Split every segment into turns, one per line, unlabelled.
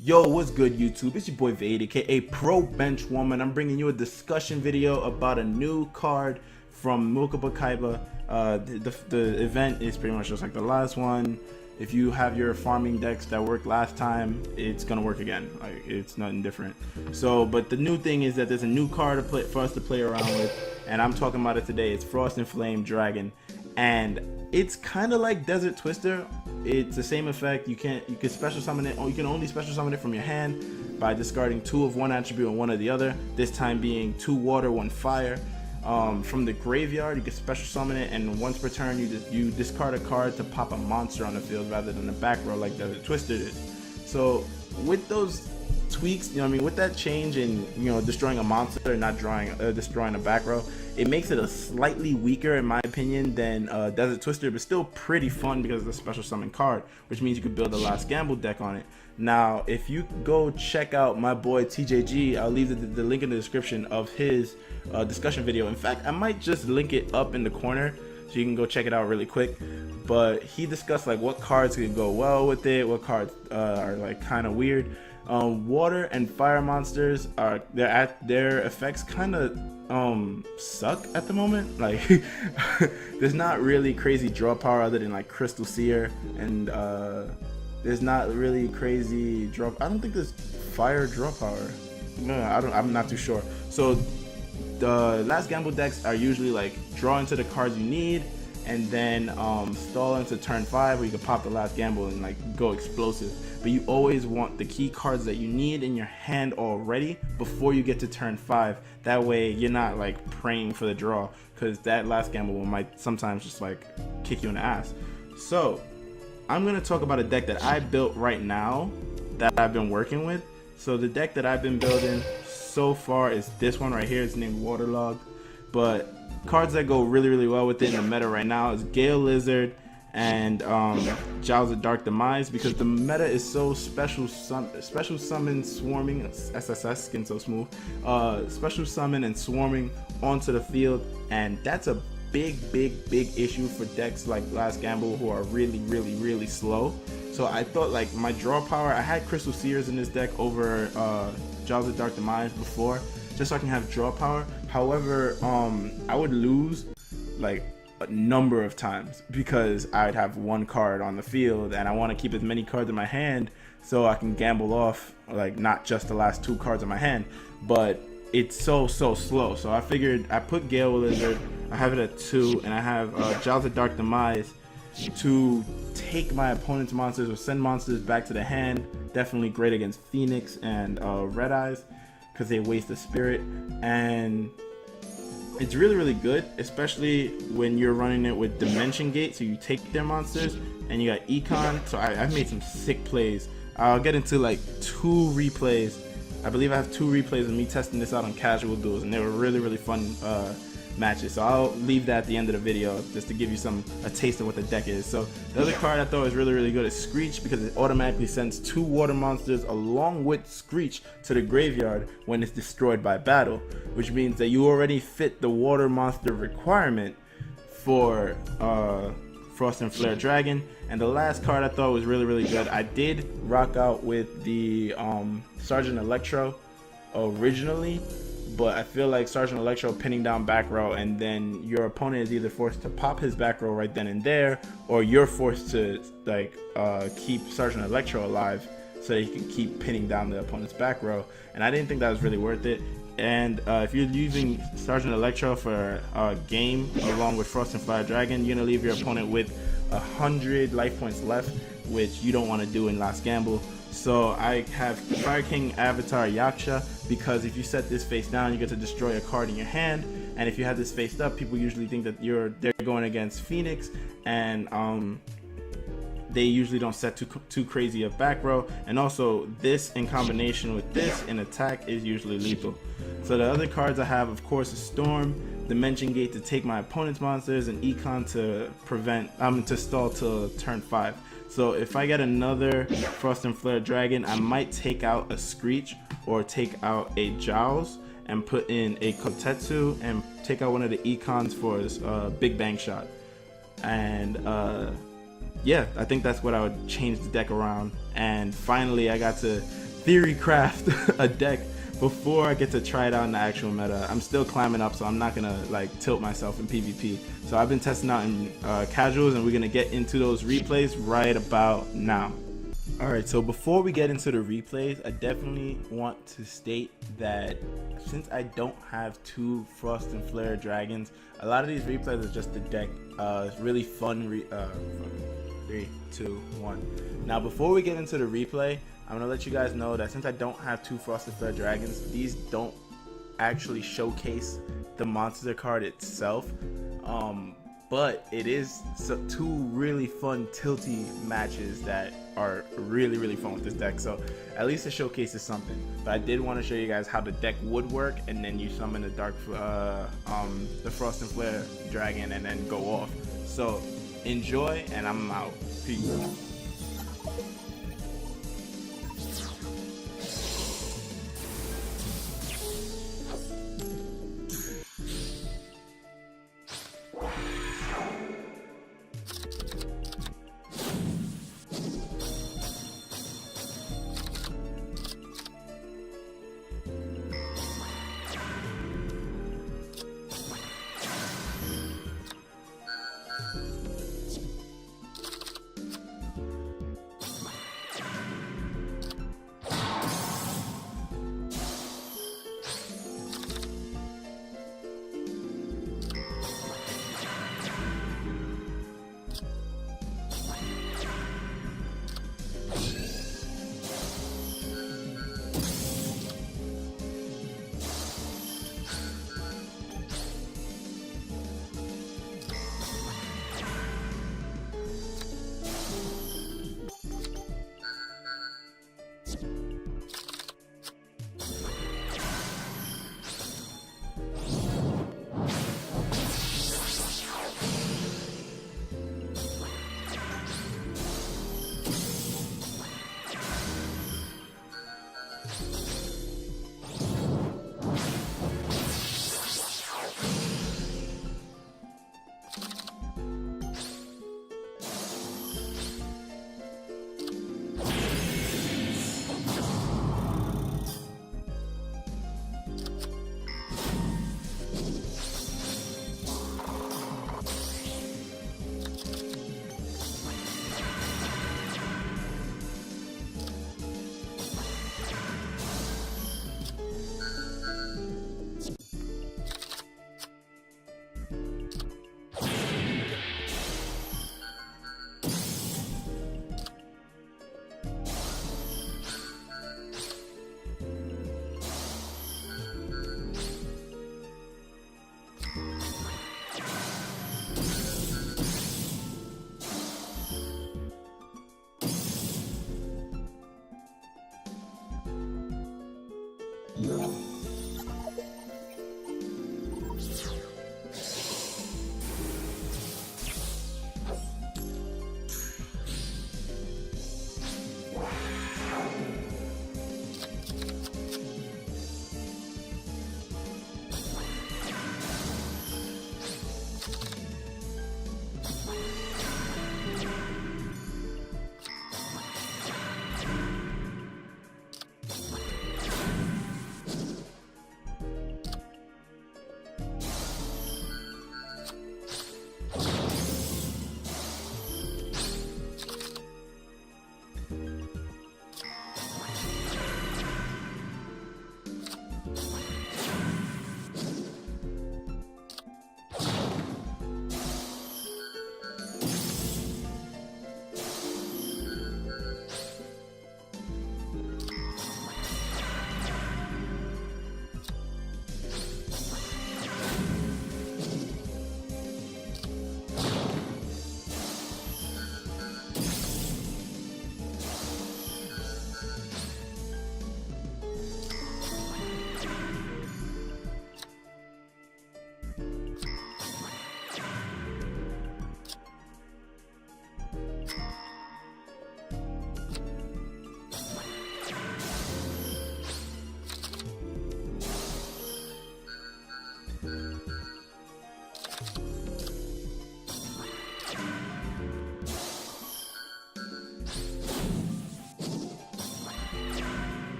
Yo, what's good YouTube? It's your boy Vade, aka Pro Bench Woman. I'm bringing you a discussion video about a new card from Mokuba. The event is pretty much just like the last one. If you have your farming decks that worked last time, it's gonna work again. Like, it's nothing different. So, but the new thing is that there's a new card for us to play around with, and I'm talking about it today. It's Frost and Flame Dragon, and it's kind of like Desert Twister. It's the same effect. You can special summon it. You can only special summon it from your hand by discarding 2 of one attribute and 1 of the other. This time being 2 water, 1 fire. From the graveyard, you can special summon it, and once per turn, you discard a card to pop a monster on the field rather than a back row like Desert Twister did. So with those tweaks, with that change in destroying a monster and not destroying a back row, it makes it a slightly weaker, in my opinion, than Desert Twister, but still pretty fun because it's a special summon card, which means you could build a Last Gamble deck on it. Now, if you go check out my boy TJG, I'll leave the link in the description of his discussion video. In fact, I might just link it up in the corner so you can go check it out really quick. But he discussed like what cards could go well with it, what cards are like kind of weird. Water and fire monsters are their effects kind of suck at the moment. Like there's not really crazy draw power other than like Crystal Seer, and there's not really crazy draw. I don't think there's fire draw power. No, I'm not too sure. So the Last Gamble decks are usually like draw into the cards you need, and then stall into turn 5 where you can pop the Last Gamble and like go explosive. But you always want the key cards that you need in your hand already before you get to turn 5. That way you're not like praying for the draw, because that Last Gamble might sometimes just like kick you in the ass. So I'm gonna talk about a deck that I built right now that I've been working with. So the deck that I've been building so far is this one right here. It's named Waterlog. But cards that go really well with it in the meta right now is Gale Lizard and Jaws of Dark Demise, because the meta is so special summon swarming, SSS, skin so smooth, special summon and swarming onto the field, and that's a big issue for decks like Last Gamble who are really slow. So I thought like my draw power, I had Crystal Seers in this deck over Jaws of Dark Demise before, just so I can have draw power. However, I would lose like a number of times because I'd have 1 card on the field, and I want to keep as many cards in my hand so I can gamble off like not just the last 2 cards in my hand, but it's so slow. So I figured I put Gale Lizard, I have it at 2, and I have Jaws of Dark Demise to take my opponent's monsters or send monsters back to the hand. Definitely great against Phoenix and Red Eyes because they waste the spirit, and it's really good, especially when you're running it with Dimension Gate, so you take their monsters, and you got Econ. So I've made some sick plays. I'll get into like 2 replays. I believe I have 2 replays of me testing this out on casual duels, and they were really fun matches. So I'll leave that at the end of the video just to give you a taste of what the deck is. So the other card I thought was really good is Screech, because it automatically sends 2 water monsters along with Screech to the graveyard when it's destroyed by battle, which means that you already fit the water monster requirement for Frost and Flare Dragon. And the last card I thought was really good. I did rock out with the Sergeant Electro originally, but I feel like Sergeant Electro pinning down back row, and then your opponent is either forced to pop his back row right then and there, or you're forced to like keep Sergeant Electro alive so that you can keep pinning down the opponent's back row. And I didn't think that was really worth it. And if you're using Sergeant Electro for a game along with Frost and Fire Dragon, you're gonna leave your opponent with 100 life points left, which you don't want to do in Last Gamble. So I have Fire King Avatar Yaksha, because if you set this face down, you get to destroy a card in your hand. And if you have this faced up, people usually think that they're going against Phoenix, and they usually don't set too crazy a back row. And also this in combination with this in attack is usually lethal. So the other cards I have, of course, is Storm, Dimension Gate to take my opponent's monsters, and Econ to prevent to stall till turn 5. So if I get another Frost and Flare Dragon, I might take out a Screech or take out a Jaws and put in a Kotetsu and take out one of the Econs for his Big Bang Shot. And yeah, I think that's what I would change the deck around. And finally, I got to theory craft a deck before I get to try it out in the actual meta. I'm still climbing up, so I'm not gonna like tilt myself in PvP. So I've been testing out in casuals, and we're gonna get into those replays right about now. Alright, so before we get into the replays, I definitely want to state that since I don't have 2 Frost and Flare dragons, a lot of these replays are just the deck. It's really fun. 3, 2, 1. Now before we get into the replay, I'm gonna let you guys know that since I don't have 2 Frost and Flare dragons, these don't actually showcase the monster card itself. But it is 2 really fun tilty matches that are really fun with this deck, so at least it showcases something. But I did want to show you guys how the deck would work, and then you summon the the Frost and Flare dragon and then go off. So enjoy, and I'm out. Peace.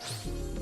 Bye.